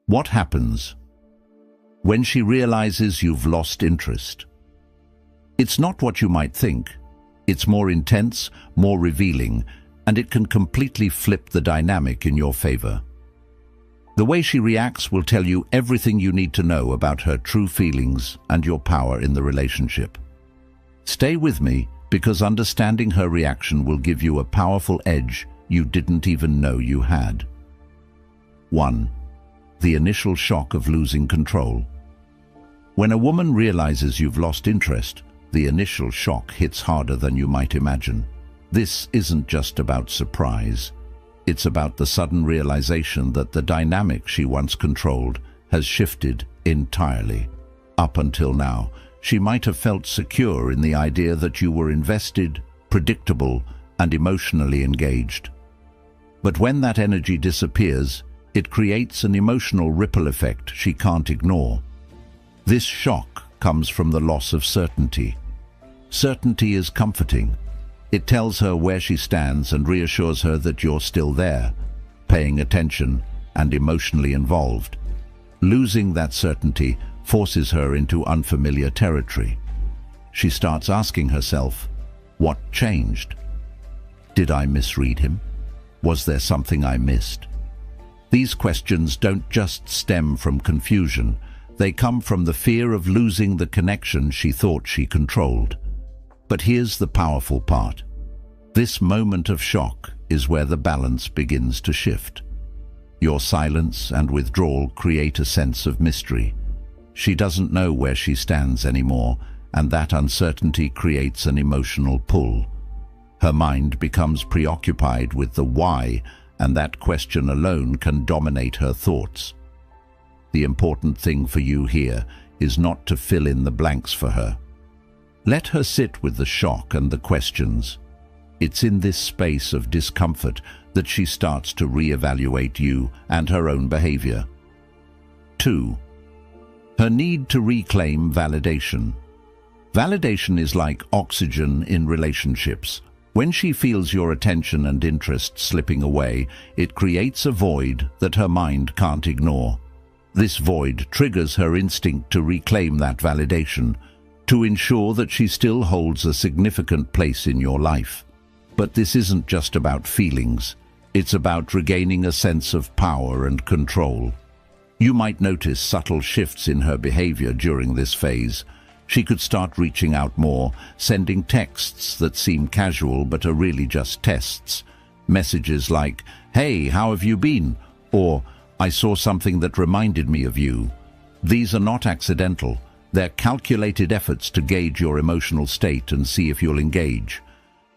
What happens when she realizes you've lost interest? It's not what you might think. It's more intense, more revealing, and it can completely flip the dynamic in your favor. The way she reacts will tell you everything you need to know about her true feelings and your power in the relationship. Stay with me, because understanding her reaction will give you a powerful edge you didn't even know you had. 1. The initial shock of losing control. When a woman realizes you've lost interest, the initial shock hits harder than you might imagine. This isn't just about surprise. It's about the sudden realization that the dynamic she once controlled has shifted entirely. Up until now, she might have felt secure in the idea that you were invested, predictable, and emotionally engaged. But when that energy disappears, it creates an emotional ripple effect she can't ignore. This shock comes from the loss of certainty. Certainty is comforting. It tells her where she stands and reassures her that you're still there, paying attention and emotionally involved. Losing that certainty forces her into unfamiliar territory. She starts asking herself, what changed? Did I misread him? Was there something I missed? These questions don't just stem from confusion. They come from the fear of losing the connection she thought she controlled. But here's the powerful part. This moment of shock is where the balance begins to shift. Your silence and withdrawal create a sense of mystery. She doesn't know where she stands anymore, and that uncertainty creates an emotional pull. Her mind becomes preoccupied with the why, and that question alone can dominate her thoughts. The important thing for you here is not to fill in the blanks for her. Let her sit with the shock and the questions. It's in this space of discomfort that she starts to reevaluate you and her own behavior. 2. Her need to reclaim validation. Validation is like oxygen in relationships. When she feels your attention and interest slipping away, it creates a void that her mind can't ignore. This void triggers her instinct to reclaim that validation, to ensure that she still holds a significant place in your life. But this isn't just about feelings. It's about regaining a sense of power and control. You might notice subtle shifts in her behavior during this phase. She could start reaching out more, sending texts that seem casual but are really just tests. Messages like, "Hey, how have you been?" or "I saw something that reminded me of you." These are not accidental. They're calculated efforts to gauge your emotional state and see if you'll engage.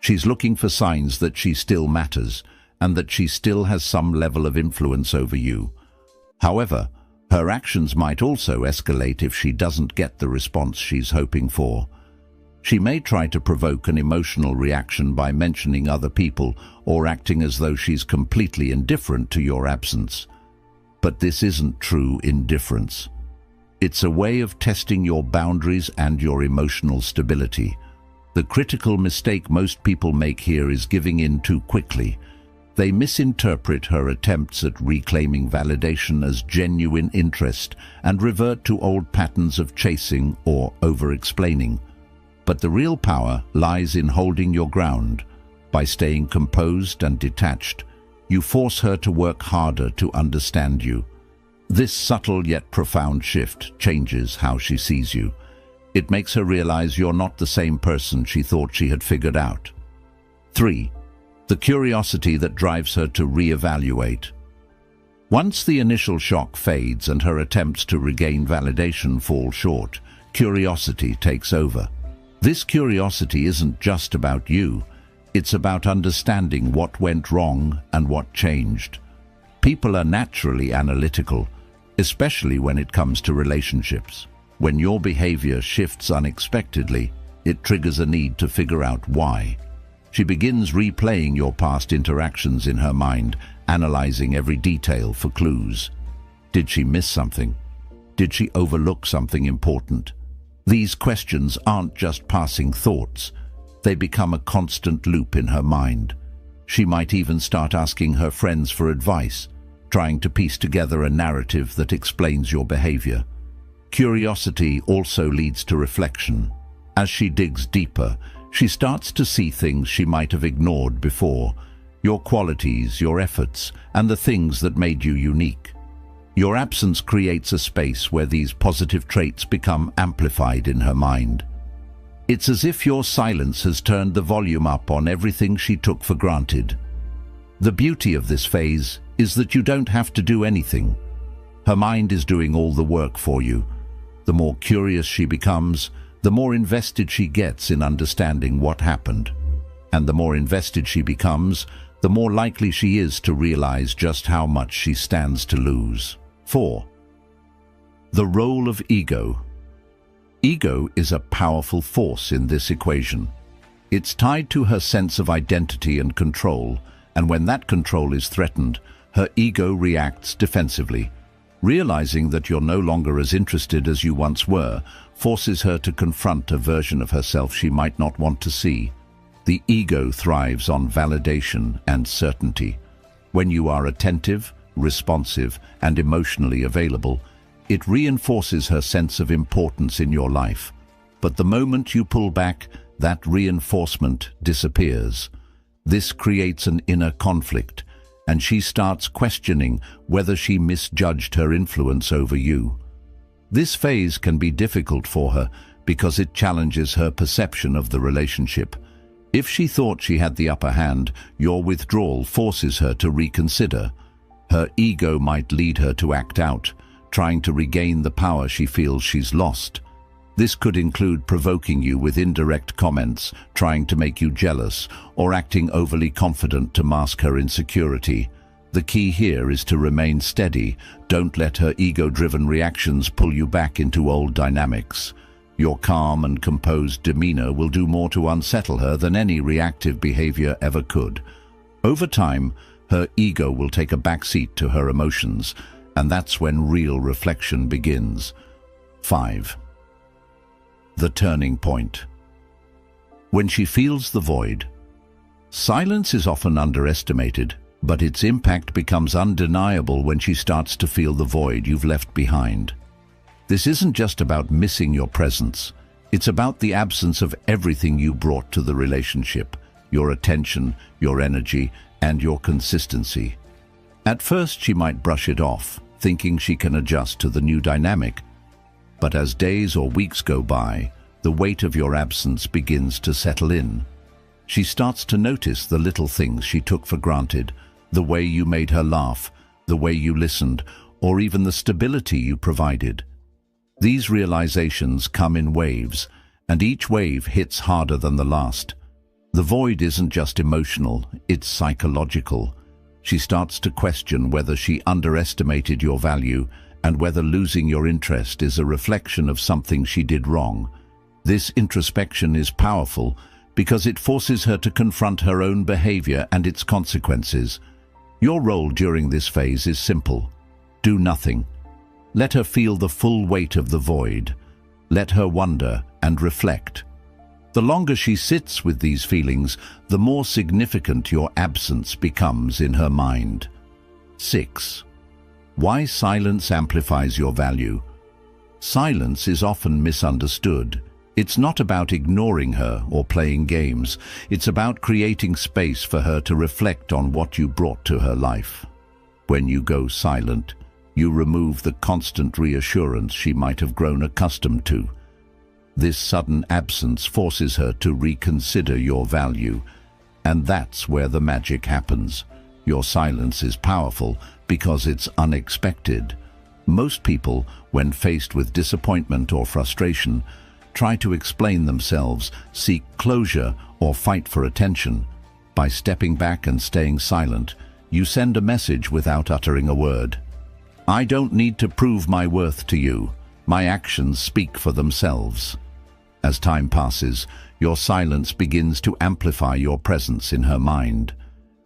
She's looking for signs that she still matters and that she still has some level of influence over you. However, her actions might also escalate if she doesn't get the response she's hoping for. She may try to provoke an emotional reaction by mentioning other people or acting as though she's completely indifferent to your absence. But this isn't true indifference. It's a way of testing your boundaries and your emotional stability. The critical mistake most people make here is giving in too quickly. They misinterpret her attempts at reclaiming validation as genuine interest and revert to old patterns of chasing or over-explaining. But the real power lies in holding your ground. By staying composed and detached, you force her to work harder to understand you. This subtle yet profound shift changes how she sees you. It makes her realize you're not the same person she thought she had figured out. 3. The curiosity that drives her to reevaluate. Once the initial shock fades and her attempts to regain validation fall short, curiosity takes over. This curiosity isn't just about you. It's about understanding what went wrong and what changed. People are naturally analytical, especially when it comes to relationships. When your behavior shifts unexpectedly, it triggers a need to figure out why. She begins replaying your past interactions in her mind, analyzing every detail for clues. Did she miss something? Did she overlook something important? These questions aren't just passing thoughts. They become a constant loop in her mind. She might even start asking her friends for advice. trying to piece together a narrative that explains your behavior. Curiosity also leads to reflection. As she digs deeper, she starts to see things she might have ignored before, your qualities, your efforts, and the things that made you unique. Your absence creates a space where these positive traits become amplified in her mind. It's as if your silence has turned the volume up on everything she took for granted. The beauty of this phase is that you don't have to do anything. Her mind is doing all the work for you. The more curious she becomes, the more invested she gets in understanding what happened. And the more invested she becomes, the more likely she is to realize just how much she stands to lose. 4. The role of ego. Ego is a powerful force in this equation. It's tied to her sense of identity and control, and when that control is threatened, her ego reacts defensively. Realizing that you're no longer as interested as you once were forces her to confront a version of herself she might not want to see. The ego thrives on validation and certainty. When you are attentive, responsive, and emotionally available, it reinforces her sense of importance in your life. But the moment you pull back, that reinforcement disappears. This creates an inner conflict, and she starts questioning whether she misjudged her influence over you. This phase can be difficult for her because it challenges her perception of the relationship. If she thought she had the upper hand, your withdrawal forces her to reconsider. Her ego might lead her to act out, trying to regain the power she feels she's lost. This could include provoking you with indirect comments, trying to make you jealous, or acting overly confident to mask her insecurity. The key here is to remain steady. Don't let her ego-driven reactions pull you back into old dynamics. Your calm and composed demeanor will do more to unsettle her than any reactive behavior ever could. Over time, her ego will take a backseat to her emotions, and that's when real reflection begins. 5. The turning point. When she feels the void. Silence is often underestimated, but its impact becomes undeniable when she starts to feel the void you've left behind. This isn't just about missing your presence. It's about the absence of everything you brought to the relationship, your attention, your energy, and your consistency. At first, she might brush it off, thinking she can adjust to the new dynamic. But as days or weeks go by, the weight of your absence begins to settle in. She starts to notice the little things she took for granted, the way you made her laugh, the way you listened, or even the stability you provided. These realizations come in waves, and each wave hits harder than the last. The void isn't just emotional, it's psychological. She starts to question whether she underestimated your value and whether losing your interest is a reflection of something she did wrong. This introspection is powerful because it forces her to confront her own behavior and its consequences. Your role during this phase is simple. Do nothing. Let her feel the full weight of the void. Let her wonder and reflect. The longer she sits with these feelings, the more significant your absence becomes in her mind. 6. Why silence amplifies your value. Silence is often misunderstood. It's not about ignoring her or playing games. It's about creating space for her to reflect on what you brought to her life. When you go silent, you remove the constant reassurance she might have grown accustomed to. This sudden absence forces her to reconsider your value, and that's where the magic happens. Your silence is powerful because it's unexpected. Most people, when faced with disappointment or frustration, try to explain themselves, seek closure, or fight for attention. By stepping back and staying silent, you send a message without uttering a word. I don't need to prove my worth to you. My actions speak for themselves. As time passes, your silence begins to amplify your presence in her mind.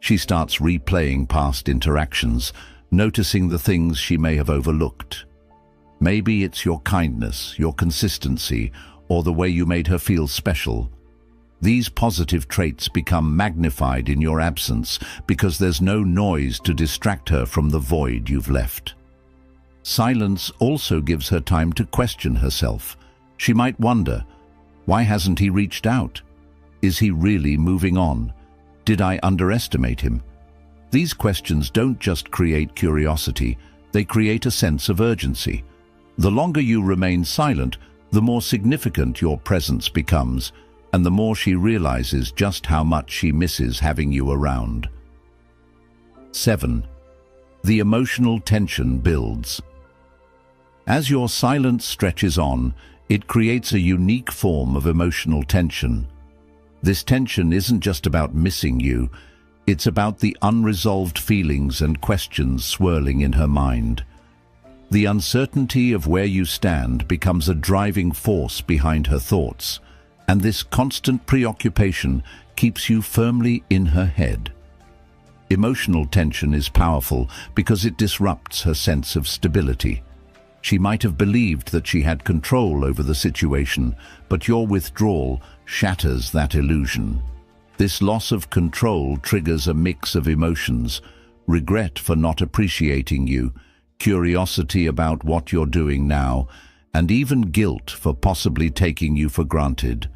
She starts replaying past interactions, noticing the things she may have overlooked. Maybe it's your kindness, your consistency, or the way you made her feel special. These positive traits become magnified in your absence because there's no noise to distract her from the void you've left. Silence also gives her time to question herself. She might wonder, why hasn't he reached out? Is he really moving on? Did I underestimate him? These questions don't just create curiosity, they create a sense of urgency. The longer you remain silent, the more significant your presence becomes, and the more she realizes just how much she misses having you around. 7. The emotional tension builds. As your silence stretches on, it creates a unique form of emotional tension. This tension isn't just about missing you, it's about the unresolved feelings and questions swirling in her mind. The uncertainty of where you stand becomes a driving force behind her thoughts, and this constant preoccupation keeps you firmly in her head. Emotional tension is powerful because it disrupts her sense of stability. She might have believed that she had control over the situation, but your withdrawal shatters that illusion. This loss of control triggers a mix of emotions: regret for not appreciating you, curiosity about what you're doing now, and even guilt for possibly taking you for granted.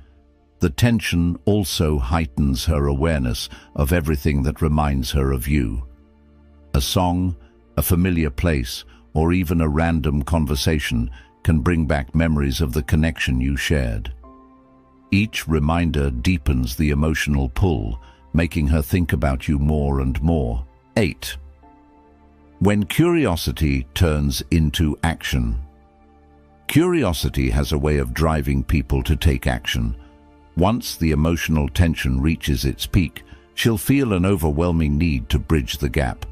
The tension also heightens her awareness of everything that reminds her of you. A song, a familiar place, or even a random conversation can bring back memories of the connection you shared. Each reminder deepens the emotional pull, making her think about you more and more. 8. When curiosity turns into action. Curiosity has a way of driving people to take action. Once the emotional tension reaches its peak, she'll feel an overwhelming need to bridge the gap.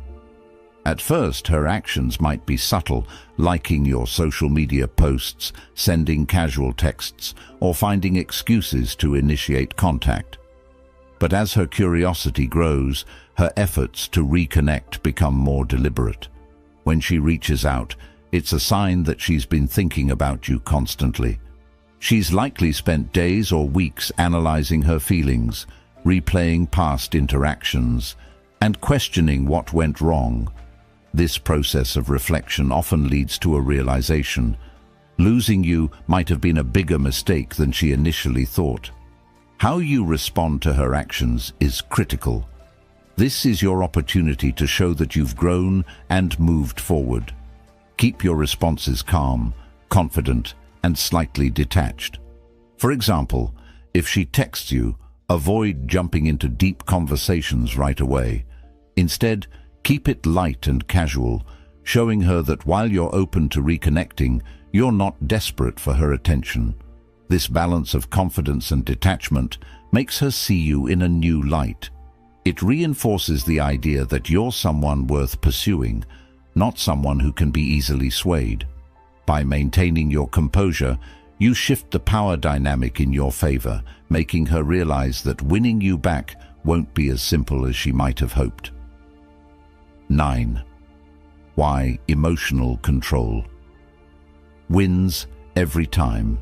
At first, her actions might be subtle, liking your social media posts, sending casual texts, or finding excuses to initiate contact. But as her curiosity grows, her efforts to reconnect become more deliberate. When she reaches out, it's a sign that she's been thinking about you constantly. She's likely spent days or weeks analyzing her feelings, replaying past interactions, and questioning what went wrong. This process of reflection often leads to a realization. Losing you might have been a bigger mistake than she initially thought. How you respond to her actions is critical. This is your opportunity to show that you've grown and moved forward. Keep your responses calm, confident, and slightly detached. For example, if she texts you, avoid jumping into deep conversations right away. Instead, keep it light and casual, showing her that while you're open to reconnecting, you're not desperate for her attention. This balance of confidence and detachment makes her see you in a new light. It reinforces the idea that you're someone worth pursuing, not someone who can be easily swayed. By maintaining your composure, you shift the power dynamic in your favor, making her realize that winning you back won't be as simple as she might have hoped. 9. Why emotional control wins every time.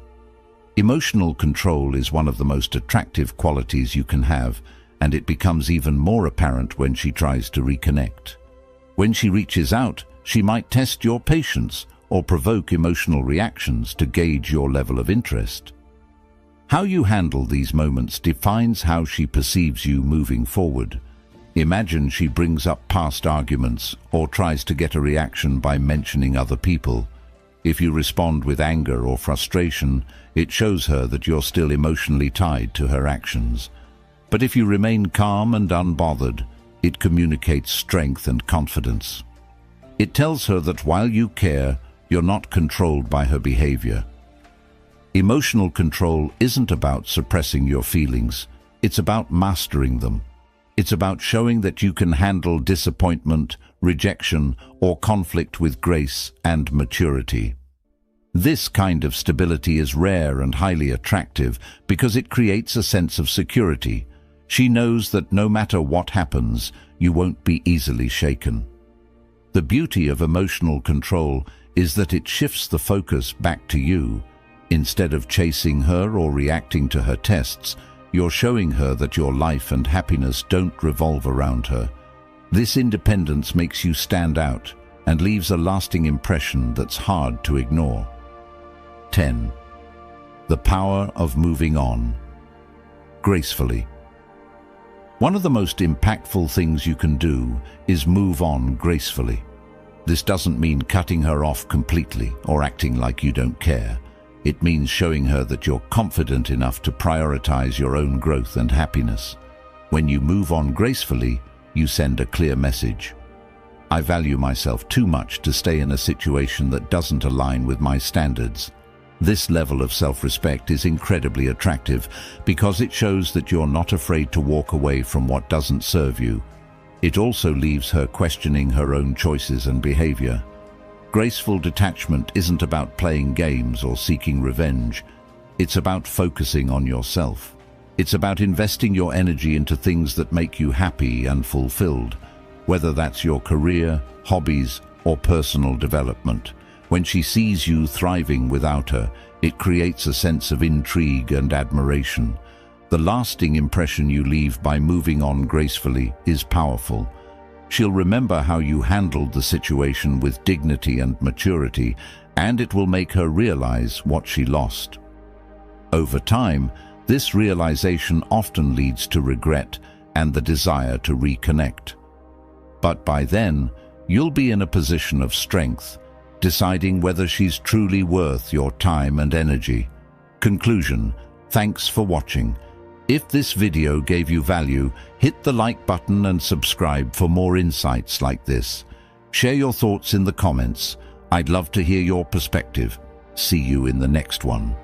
Emotional control is one of the most attractive qualities you can have, and it becomes even more apparent when she tries to reconnect. When she reaches out, she might test your patience or provoke emotional reactions to gauge your level of interest. How you handle these moments defines how she perceives you moving forward. Imagine she brings up past arguments or tries to get a reaction by mentioning other people. If you respond with anger or frustration, it shows her that you're still emotionally tied to her actions. But if you remain calm and unbothered, it communicates strength and confidence. It tells her that while you care, you're not controlled by her behavior. Emotional control isn't about suppressing your feelings, it's about mastering them. It's about showing that you can handle disappointment, rejection, or conflict with grace and maturity. This kind of stability is rare and highly attractive because it creates a sense of security. She knows that no matter what happens, you won't be easily shaken. The beauty of emotional control is that it shifts the focus back to you. Instead of chasing her or reacting to her tests, You're showing her that your life and happiness don't revolve around her. This independence makes you stand out and leaves a lasting impression that's hard to ignore. 10. The power of moving on gracefully. One of the most impactful things you can do is move on gracefully. This doesn't mean cutting her off completely or acting like you don't care. It means showing her that you're confident enough to prioritize your own growth and happiness. When you move on gracefully, you send a clear message. I value myself too much to stay in a situation that doesn't align with my standards. This level of self-respect is incredibly attractive because it shows that you're not afraid to walk away from what doesn't serve you. It also leaves her questioning her own choices and behavior. Graceful detachment isn't about playing games or seeking revenge. It's about focusing on yourself. It's about investing your energy into things that make you happy and fulfilled, whether that's your career, hobbies, or personal development. When she sees you thriving without her, it creates a sense of intrigue and admiration. The lasting impression you leave by moving on gracefully is powerful. She'll remember how you handled the situation with dignity and maturity, and it will make her realize what she lost. Over time, this realization often leads to regret and the desire to reconnect. But by then, you'll be in a position of strength, deciding whether she's truly worth your time and energy. Conclusion: thanks for watching. If this video gave you value, hit the like button and subscribe for more insights like this. Share your thoughts in the comments. I'd love to hear your perspective. See you in the next one.